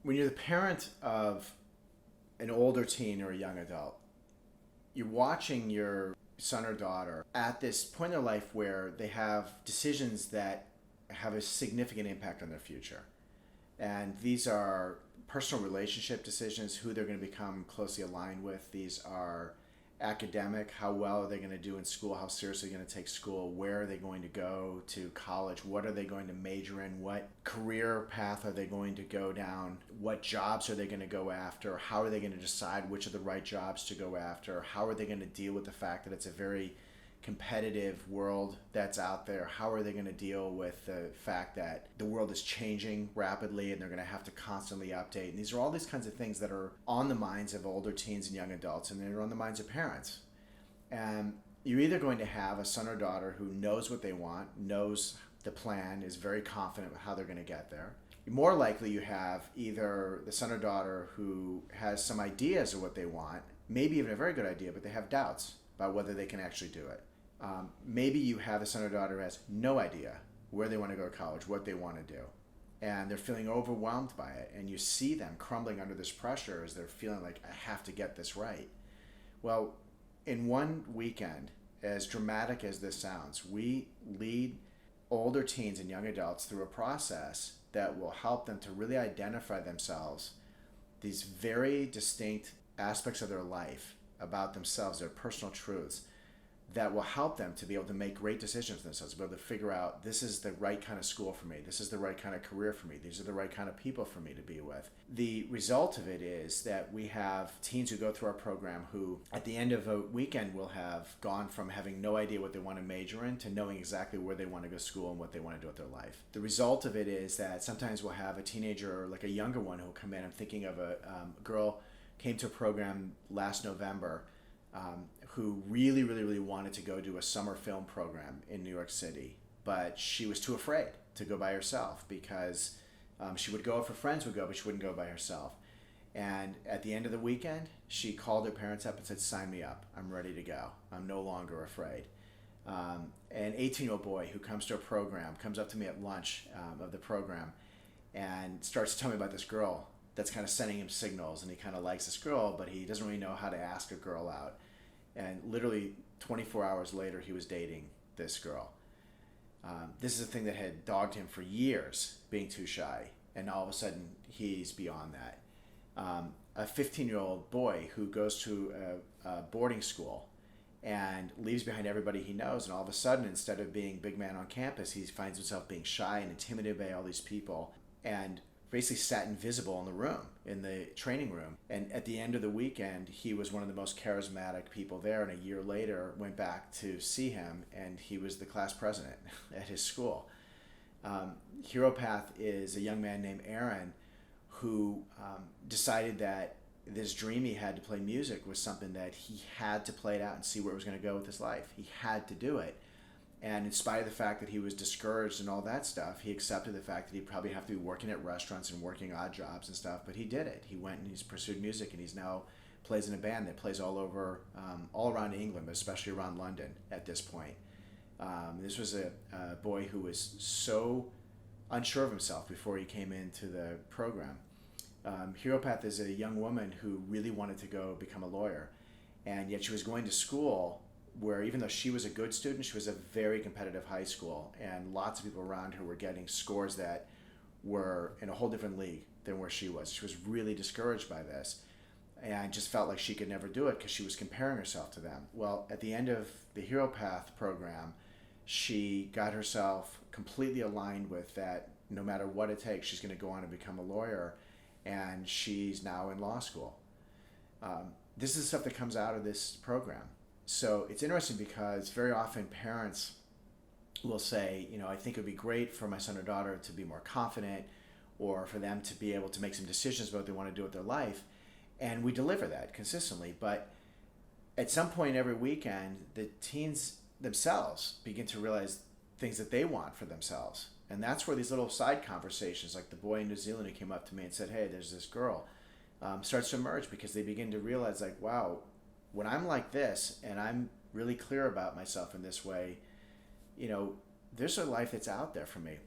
When you're the parent of an older teen or a young adult, you're watching your son or daughter at this point in their life where they have decisions that have a significant impact on their future. And these are personal relationship decisions, who they're going to become closely aligned with. These are academic, how well are they going to do in school, how seriously are they going to take school, where are they going to go to college, what are they going to major in, what career path are they going to go down, what jobs are they going to go after, how are they going to decide which are the right jobs to go after, how are they going to deal with the fact that it's a very competitive world that's out there, how are they going to deal with the fact that the world is changing rapidly and they're going to have to constantly update. And these are all these kinds of things that are on the minds of older teens and young adults, and they're on the minds of parents. And you're either going to have a son or daughter who knows what they want, knows the plan, is very confident with how they're going to get there. More likely you have either the son or daughter who has some ideas of what they want, maybe even a very good idea, but they have doubts about whether they can actually do it. Maybe you have a son or daughter who has no idea where they want to go to college, what they want to do, and they're feeling overwhelmed by it, and you see them crumbling under this pressure as they're feeling like, I have to get this right. Well, in one weekend, as dramatic as this sounds, we lead older teens and young adults through a process that will help them to really identify themselves, these very distinct aspects of their life about themselves, their personal truths, that will help them to be able to make great decisions for themselves, to be able to figure out, this is the right kind of school for me, this is the right kind of career for me, these are the right kind of people for me to be with. The result of it is that we have teens who go through our program who, at the end of a weekend, will have gone from having no idea what they want to major in to knowing exactly where they want to go to school and what they want to do with their life. The result of it is that sometimes we'll have a teenager or like a younger one who will come in. I'm thinking of a girl came to a program last November who really wanted to go do a summer film program in New York City, but she was too afraid to go by herself because she would go if her friends would go, but she wouldn't go by herself. And at the end of the weekend, she called her parents up and said, sign me up. I'm ready to go. I'm no longer afraid. An 18-year-old boy who comes to a program, comes up to me at lunch of the program and starts to tell me about this girl that's kind of sending him signals, and he kind of likes this girl, but he doesn't really know how to ask a girl out. And literally 24 hours later, he was dating this girl. This is a thing that had dogged him for years, being too shy, and all of a sudden he's beyond that. A 15-year-old boy who goes to a boarding school and leaves behind everybody he knows, and all of a sudden, instead of being big man on campus, he finds himself being shy and intimidated by all these people, and basically sat invisible in the room, in the training room. And at the end of the weekend, he was one of the most charismatic people there. And a year later, went back to see him, and he was the class president at his school. HeroPath is a young man named Aaron who decided that this dream he had to play music was something that he had to play it out and see where it was going to go with his life. He had to do it. And in spite of the fact that he was discouraged and all that stuff, he accepted the fact that he'd probably have to be working at restaurants and working odd jobs and stuff, but he did it. He went and he's pursued music, and he's now plays in a band that plays all over, all around England, but especially around London at this point. This was a boy who was so unsure of himself before he came into the program. HeroPath is a young woman who really wanted to go become a lawyer, and yet she was going to school where, even though she was a good student, she was a very competitive high school, and lots of people around her were getting scores that were in a whole different league than where she was. She was really discouraged by this and just felt like she could never do it because she was comparing herself to them. Well, at the end of the HeroPath program, she got herself completely aligned with that no matter what it takes, she's going to go on and become a lawyer, and she's now in law school. This is stuff that comes out of this program. So it's interesting because very often parents will say, I think it would be great for my son or daughter to be more confident, or for them to be able to make some decisions about what they want to do with their life. And we deliver that consistently. But at some point every weekend, the teens themselves begin to realize things that they want for themselves. And that's where these little side conversations, like the boy in New Zealand who came up to me and said, hey, there's this girl, starts to emerge, because they begin to realize, like, wow, when I'm like this and I'm really clear about myself in this way, there's a life that's out there for me.